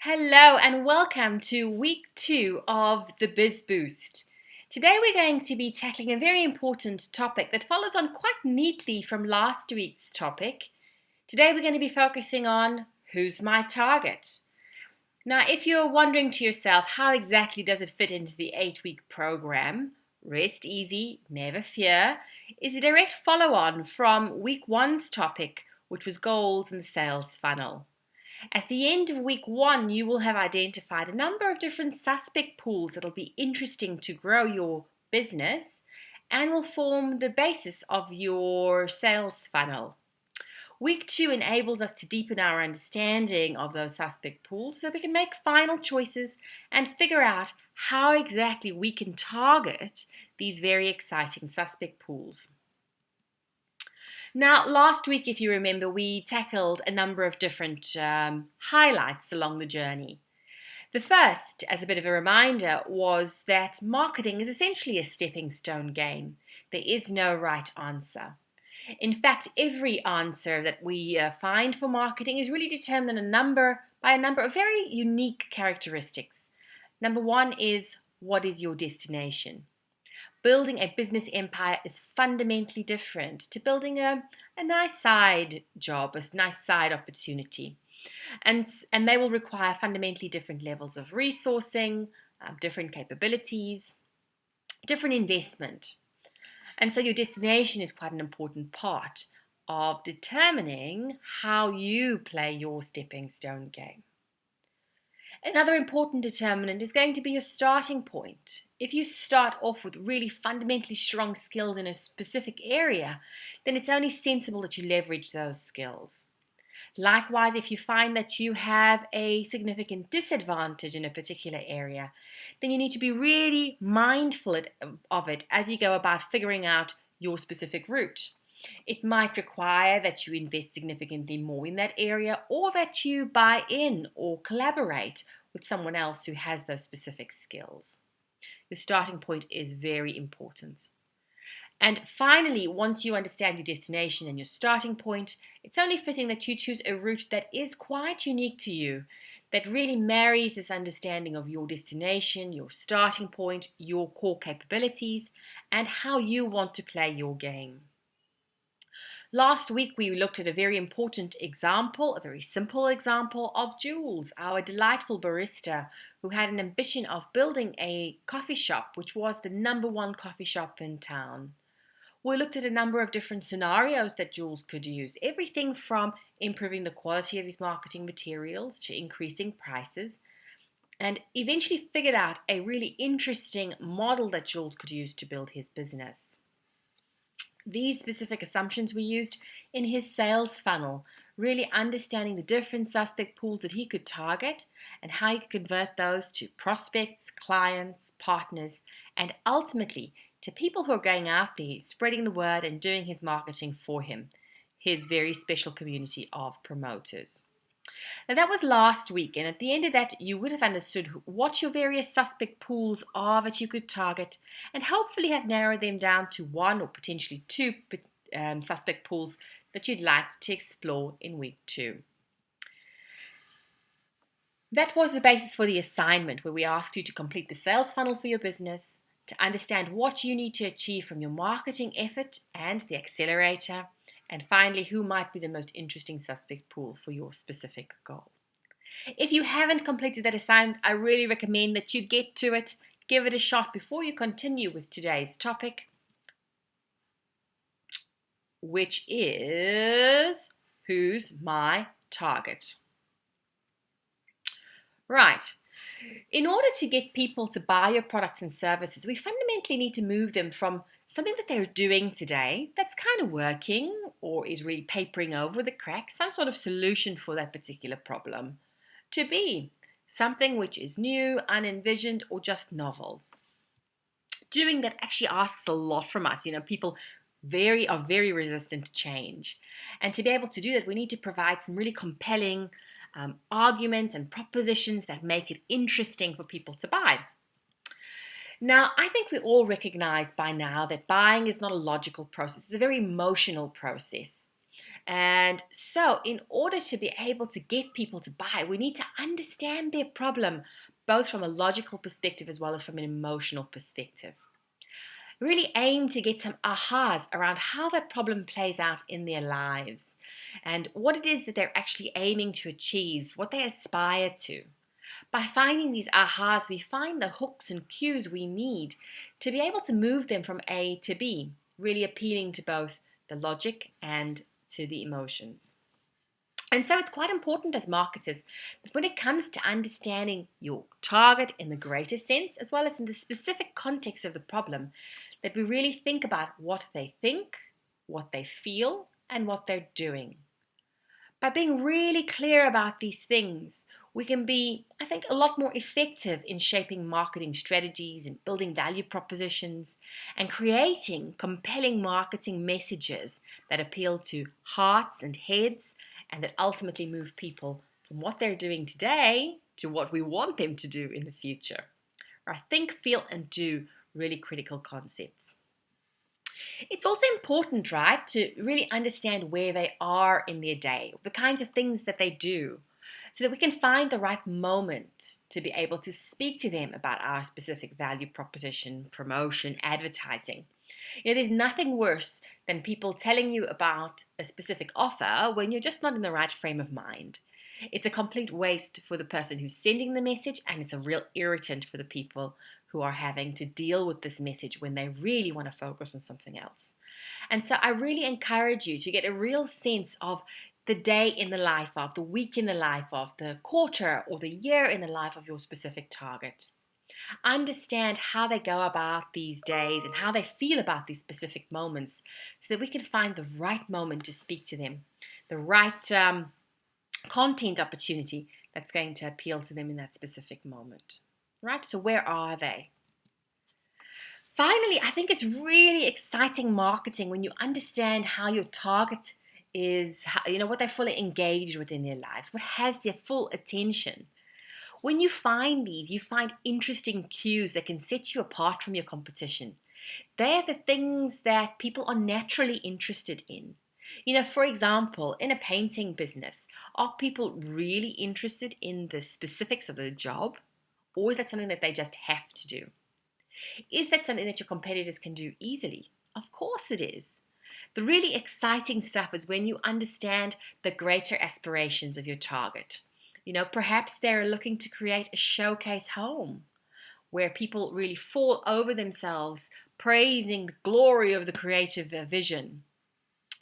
Hello and welcome to week 2 of the BizBoost. Today we're going to be tackling a very important topic that follows on quite neatly from last week's topic. Today we're going to be focusing on who's my target. Now, if you're wondering to yourself how exactly does it fit into the 8-week program, rest easy, never fear, is a direct follow-on from week 1's topic, which was goals in the sales funnel. At the end of week 1, you will have identified a number of different suspect pools that will be interesting to grow your business and will form the basis of your sales funnel. Week 2 enables us to deepen our understanding of those suspect pools so that we can make final choices and figure out how exactly we can target these very exciting suspect pools. Now, last week, if you remember, we tackled a number of different highlights along the journey. The first, as a bit of a reminder, was that marketing is essentially a stepping stone game. There is no right answer. In fact, every answer that we find for marketing is really determined by a number of very unique characteristics. Number 1 is, what is your destination? Building a business empire is fundamentally different to building a nice side job, a nice side opportunity. And they will require fundamentally different levels of resourcing, different capabilities, different investment. And so your destination is quite an important part of determining how you play your stepping stone game. Another important determinant is going to be your starting point. If you start off with really fundamentally strong skills in a specific area, then it's only sensible that you leverage those skills. Likewise, if you find that you have a significant disadvantage in a particular area, then you need to be really mindful of it as you go about figuring out your specific route. It might require that you invest significantly more in that area or that you buy in or collaborate with someone else who has those specific skills. Your starting point is very important. And finally, once you understand your destination and your starting point, it's only fitting that you choose a route that is quite unique to you, that really marries this understanding of your destination, your starting point, your core capabilities, and how you want to play your game. Last week, we looked at a very important example, a very simple example of Jules, our delightful barista who had an ambition of building a coffee shop, which was the #1 coffee shop in town. We looked at a number of different scenarios that Jules could use, everything from improving the quality of his marketing materials to increasing prices, and eventually figured out a really interesting model that Jules could use to build his business. These specific assumptions were used in his sales funnel, really understanding the different suspect pools that he could target and how he could convert those to prospects, clients, partners, and ultimately to people who are going out there, spreading the word and doing his marketing for him, his very special community of promoters. Now, that was last week, and at the end of that, you would have understood what your various suspect pools are that you could target, and hopefully have narrowed them down to 1 or potentially 2 suspect pools that you'd like to explore in week 2. That was the basis for the assignment, where we asked you to complete the sales funnel for your business, to understand what you need to achieve from your marketing effort and the accelerator, and finally, who might be the most interesting suspect pool for your specific goal. If you haven't completed that assignment, I really recommend that you get to it, give it a shot before you continue with today's topic, which is, who's my target? Right. In order to get people to buy your products and services, we fundamentally need to move them from something that they're doing today that's kind of working or is really papering over the cracks, some sort of solution for that particular problem, to be something which is new, unenvisioned, or just novel. Doing that actually asks a lot from us. People are very resistant to change. And to be able to do that, we need to provide some really compelling arguments and propositions that make it interesting for people to buy. Now, I think we all recognize by now that buying is not a logical process. It's a very emotional process. And so, in order to be able to get people to buy, we need to understand their problem, both from a logical perspective as well as from an emotional perspective. Really aim to get some ahas around how that problem plays out in their lives and what it is that they're actually aiming to achieve, what they aspire to. By finding these ahas, we find the hooks and cues we need to be able to move them from A to B, really appealing to both the logic and to the emotions. And so it's quite important as marketers that when it comes to understanding your target in the greater sense, as well as in the specific context of the problem, that we really think about what they think, what they feel, and what they're doing. By being really clear about these things, we can be, I think, a lot more effective in shaping marketing strategies and building value propositions and creating compelling marketing messages that appeal to hearts and heads and that ultimately move people from what they're doing today to what we want them to do in the future. Our think, feel, and do really critical concepts. It's also important, right, to really understand where they are in their day, the kinds of things that they do, so that we can find the right moment to be able to speak to them about our specific value proposition, promotion, advertising. There's nothing worse than people telling you about a specific offer when you're just not in the right frame of mind. It's a complete waste for the person who's sending the message, and it's a real irritant for the people who are having to deal with this message when they really want to focus on something else. And so I really encourage you to get a real sense of the day in the life of, the week in the life of, the quarter or the year in the life of your specific target. Understand how they go about these days and how they feel about these specific moments so that we can find the right moment to speak to them, the right content opportunity that's going to appeal to them in that specific moment. Right? So where are they? Finally, I think it's really exciting marketing when you understand how your target is, what they're fully engaged with in their lives, what has their full attention. When you find these, you find interesting cues that can set you apart from your competition. They're the things that people are naturally interested in. For example, in a painting business, are people really interested in the specifics of the job? Or is that something that they just have to do? Is that something that your competitors can do easily? Of course it is. The really exciting stuff is when you understand the greater aspirations of your target. Perhaps they're looking to create a showcase home where people really fall over themselves praising the glory of the creative vision.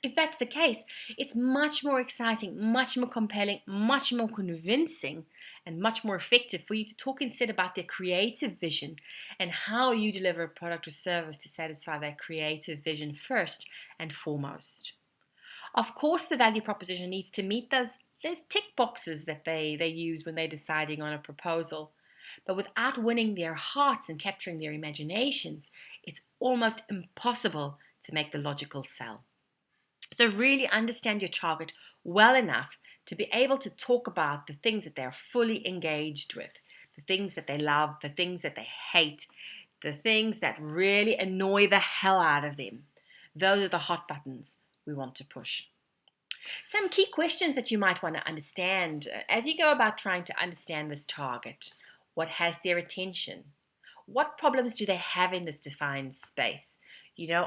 If that's the case, it's much more exciting, much more compelling, much more convincing, and much more effective for you to talk instead about their creative vision and how you deliver a product or service to satisfy their creative vision first and foremost. Of course, the value proposition needs to meet those tick boxes that they use when they're deciding on a proposal. But without winning their hearts and capturing their imaginations, it's almost impossible to make the logical sell. So really understand your target well enough to be able to talk about the things that they're fully engaged with, the things that they love, the things that they hate, the things that really annoy the hell out of them. Those are the hot buttons we want to push. Some key questions that you might want to understand as you go about trying to understand this target. What has their attention? What problems do they have in this defined space?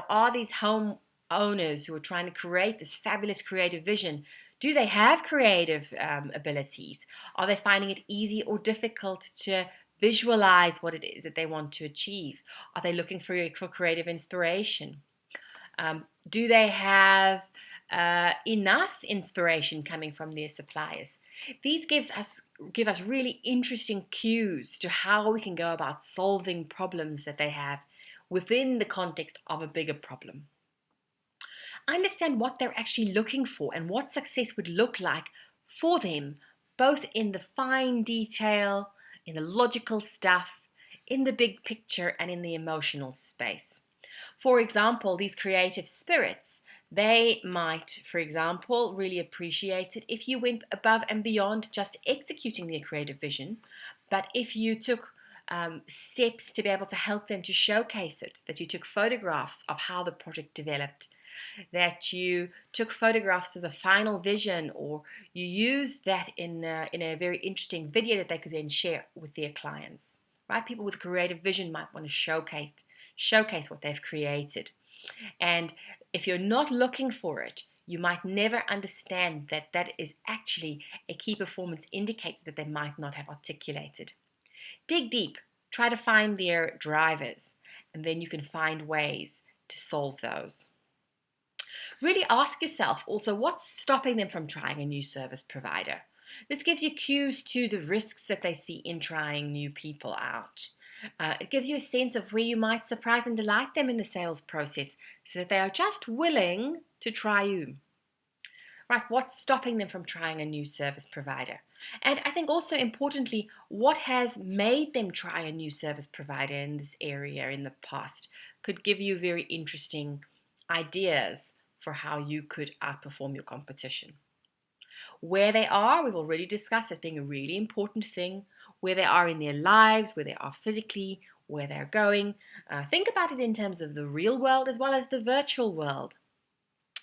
Are these home owners who are trying to create this fabulous creative vision, do they have creative abilities? Are they finding it easy or difficult to visualize what it is that they want to achieve? Are they looking for creative inspiration? Do they have enough inspiration coming from their suppliers? These give us really interesting cues to how we can go about solving problems that they have within the context of a bigger problem. Understand what they're actually looking for and what success would look like for them, both in the fine detail, in the logical stuff, in the big picture, and in the emotional space. For example, these creative spirits, they might, for example, really appreciate it if you went above and beyond just executing their creative vision, but if you took steps to be able to help them to showcase it, that you took photographs of how the project developed, that you took photographs of the final vision, or you used that in a very interesting video that they could then share with their clients. Right? People with creative vision might want to showcase what they've created. And if you're not looking for it, you might never understand that that is actually a key performance indicator that they might not have articulated. Dig deep, try to find their drivers, and then you can find ways to solve those. Really ask yourself also what's stopping them from trying a new service provider. This gives you cues to the risks that they see in trying new people out. It gives you a sense of where you might surprise and delight them in the sales process so that they are just willing to try you. Right, what's stopping them from trying a new service provider? And I think also importantly, what has made them try a new service provider in this area in the past could give you very interesting ideas for how you could outperform your competition. Where they are, we've already discussed as being a really important thing. Where they are in their lives, where they are physically, where they're going. Think about it in terms of the real world as well as the virtual world,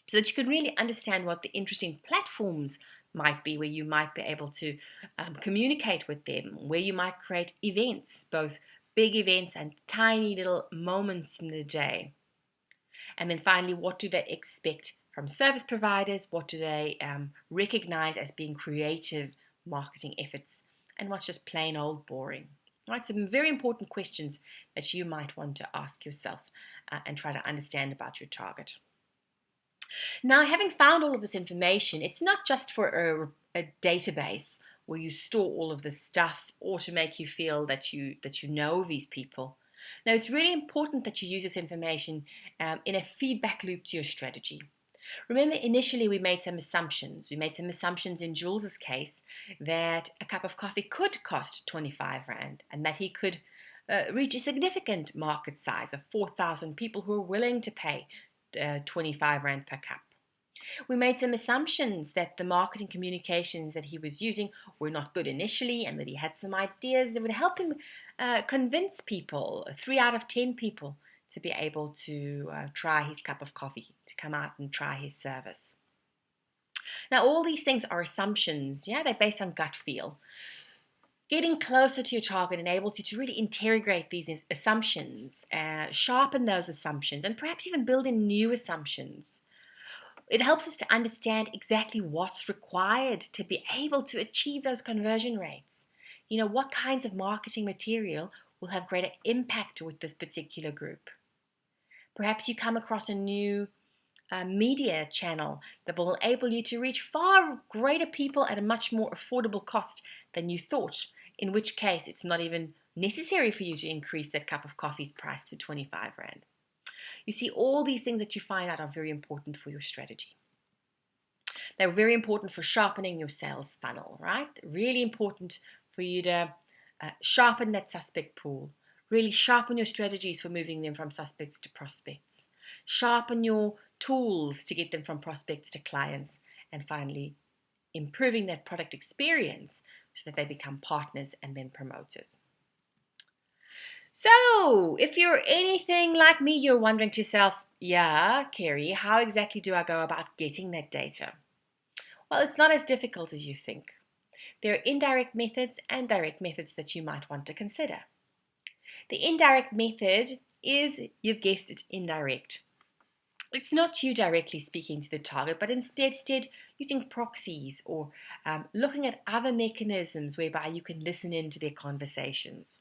so that you can really understand what the interesting platforms might be where you might be able to communicate with them, where you might create events, both big events and tiny little moments in the day. And then finally, what do they expect from service providers? What do they recognize as being creative marketing efforts? And what's just plain old boring? Right, some very important questions that you might want to ask yourself and try to understand about your target. Now, having found all of this information, it's not just for a database where you store all of this stuff or to make you feel that you know these people. Now, it's really important that you use this information in a feedback loop to your strategy. Remember, initially we made some assumptions. We made some assumptions in Jules's case that a cup of coffee could cost 25 Rand and that he could reach a significant market size of 4,000 people who are willing to pay 25 Rand per cup. We made some assumptions that the marketing communications that he was using were not good initially and that he had some ideas that would help him convince people, 3 out of 10 people, to be able to try his cup of coffee, to come out and try his service. Now, all these things are assumptions, yeah, they're based on gut feel. Getting closer to your target enables you to really interrogate these assumptions, sharpen those assumptions, and perhaps even build in new assumptions. It helps us to understand exactly what's required to be able to achieve those conversion rates. You know, what kinds of marketing material will have greater impact with this particular group. Perhaps you come across a new media channel that will enable you to reach far greater people at a much more affordable cost than you thought, in which case it's not even necessary for you to increase that cup of coffee's price to 25 Rand. You see, all these things that you find out are very important for your strategy. They're very important for sharpening your sales funnel, right? Really important for you to sharpen that suspect pool. Really sharpen your strategies for moving them from suspects to prospects. Sharpen your tools to get them from prospects to clients. And finally, improving that product experience so that they become partners and then promoters. So, if you're anything like me, you're wondering to yourself, yeah, Kerry, how exactly do I go about getting that data? Well, it's not as difficult as you think. There are indirect methods and direct methods that you might want to consider. The indirect method is, you've guessed it, indirect. It's not you directly speaking to the target, but instead using proxies or looking at other mechanisms whereby you can listen into their conversations.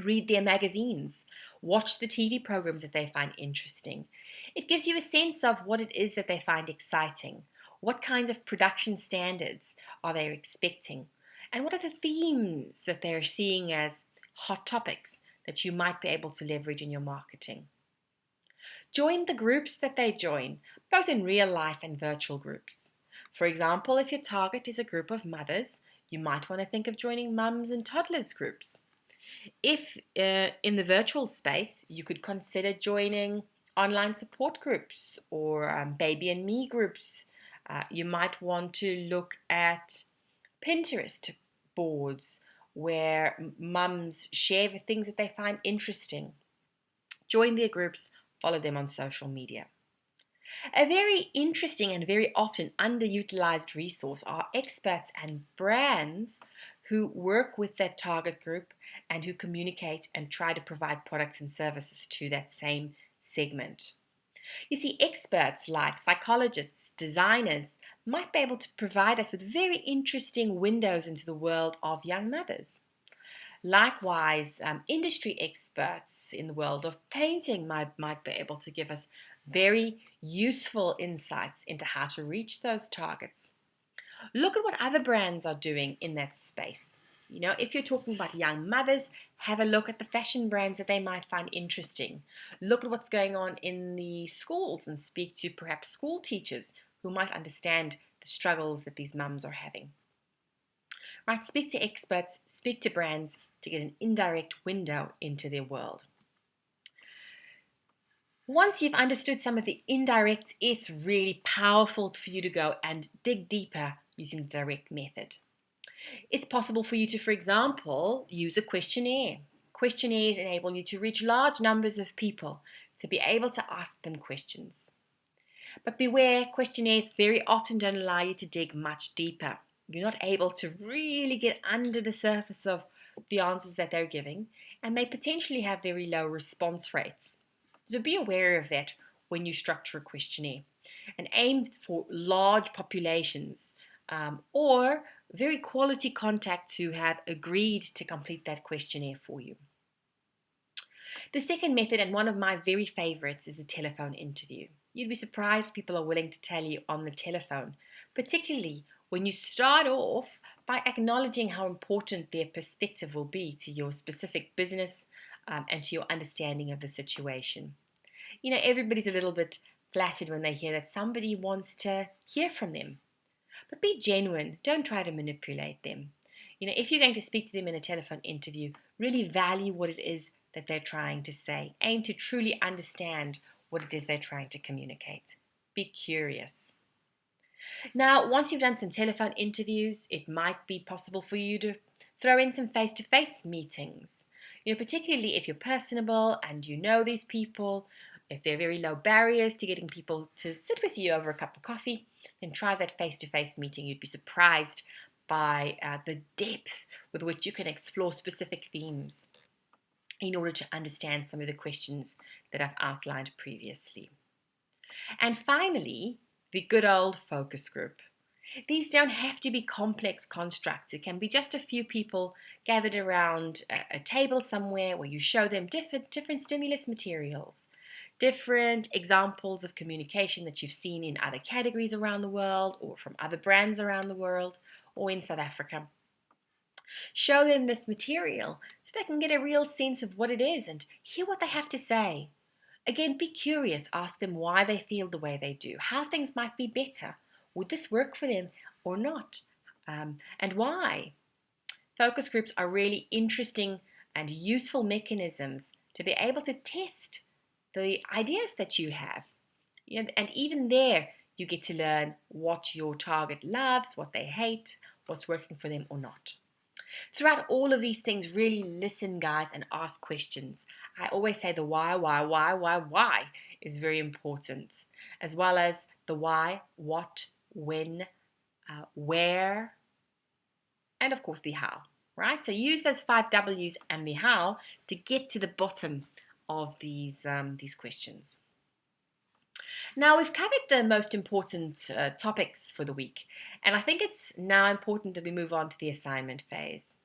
Read their magazines, watch the TV programs that they find interesting. It gives you a sense of what it is that they find exciting. What kinds of production standards are they expecting? And what are the themes that they're seeing as hot topics that you might be able to leverage in your marketing? Join the groups that they join, both in real life and virtual groups. For example, if your target is a group of mothers, you might want to think of joining mums and toddlers groups. If in the virtual space, you could consider joining online support groups or baby and me groups. You might want to look at Pinterest boards where mums share the things that they find interesting. Join their groups, follow them on social media. A very interesting and very often underutilized resource are experts and brands who work with that target group and who communicate and try to provide products and services to that same segment. You see, experts like psychologists, designers, might be able to provide us with very interesting windows into the world of young mothers. Likewise, industry experts in the world of painting might be able to give us very useful insights into how to reach those targets. Look at what other brands are doing in that space. If you're talking about young mothers, have a look at the fashion brands that they might find interesting. Look at what's going on in the schools and speak to perhaps school teachers who might understand the struggles that these mums are having. Right, speak to experts, speak to brands to get an indirect window into their world. Once you've understood some of the indirects, it's really powerful for you to go and dig deeper using the direct method. It's possible for you to, for example, use a questionnaire. Questionnaires enable you to reach large numbers of people to be able to ask them questions. But beware, questionnaires very often don't allow you to dig much deeper. You're not able to really get under the surface of the answers that they're giving and may potentially have very low response rates. So be aware of that when you structure a questionnaire and aim for large populations or very quality contacts who have agreed to complete that questionnaire for you. The second method, and one of my very favorites, is the telephone interview. You'd be surprised what people are willing to tell you on the telephone, particularly when you start off by acknowledging how important their perspective will be to your specific business and to your understanding of the situation. Everybody's a little bit flattered when they hear that somebody wants to hear from them. But be genuine. Don't try to manipulate them. If you're going to speak to them in a telephone interview, really value what it is that they're trying to say. Aim to truly understand what it is they're trying to communicate. Be curious. Now, once you've done some telephone interviews, it might be possible for you to throw in some face-to-face meetings. Particularly if you're personable and you know these people, if there are very low barriers to getting people to sit with you over a cup of coffee, then try that face-to-face meeting. You'd be surprised by the depth with which you can explore specific themes in order to understand some of the questions that I've outlined previously. And finally, the good old focus group. These don't have to be complex constructs. It can be just a few people gathered around a table somewhere where you show them different stimulus materials, different examples of communication that you've seen in other categories around the world or from other brands around the world or in South Africa. Show them this material so they can get a real sense of what it is and hear what they have to say. Again, be curious. Ask them why they feel the way they do, how things might be better. Would this work for them or not? And why? Focus groups are really interesting and useful mechanisms to be able to test the ideas that you have. And even there, you get to learn what your target loves, what they hate, what's working for them or not. Throughout all of these things, really listen, guys, and ask questions. I always say the why is very important, as well as the why, what, when, where, and of course the how, right? So use those 5 W's and the how to get to the bottom of these questions. Now, we've covered the most important topics for the week, and I think it's now important that we move on to the assignment phase.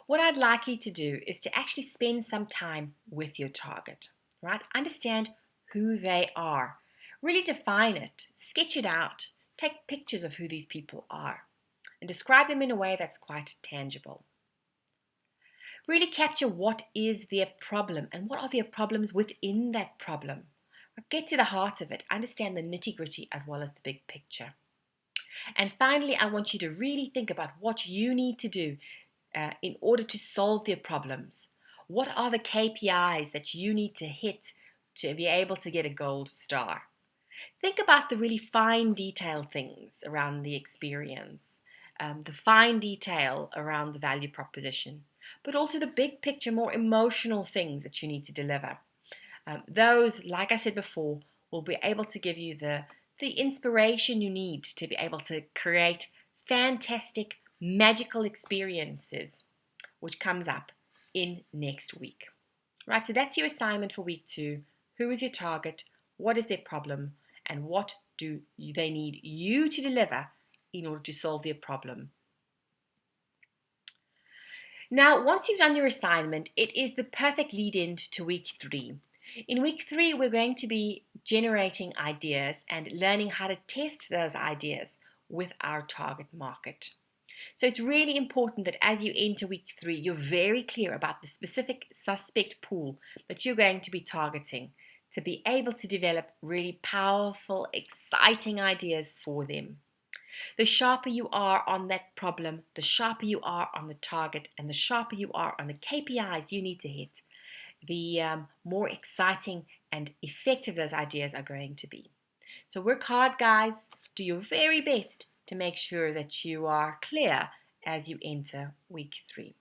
What I'd like you to do is to actually spend some time with your target, right? Understand who they are. Really define it, sketch it out, take pictures of who these people are, and describe them in a way that's quite tangible. Really capture what is their problem and what are their problems within that problem. Get to the heart of it, understand the nitty-gritty as well as the big picture. And finally, I want you to really think about what you need to do in order to solve their problems. What are the KPIs that you need to hit to be able to get a gold star? Think about the really fine detail things around the experience, the fine detail around the value proposition, but also the big picture, more emotional things that you need to deliver. Those, like I said before, will be able to give you the inspiration you need to be able to create fantastic, magical experiences, which comes up in next week. Right, so that's your assignment for week 2. Who is your target? What is their problem? And what do they need you to deliver in order to solve their problem? Now, once you've done your assignment, it is the perfect lead-in to week 3. In week 3, we're going to be generating ideas and learning how to test those ideas with our target market. So it's really important that as you enter week 3, you're very clear about the specific suspect pool that you're going to be targeting to be able to develop really powerful, exciting ideas for them. The sharper you are on that problem, the sharper you are on the target, and the sharper you are on the KPIs you need to hit, the more exciting and effective those ideas are going to be. So work hard, guys. Do your very best to make sure that you are clear as you enter week 3.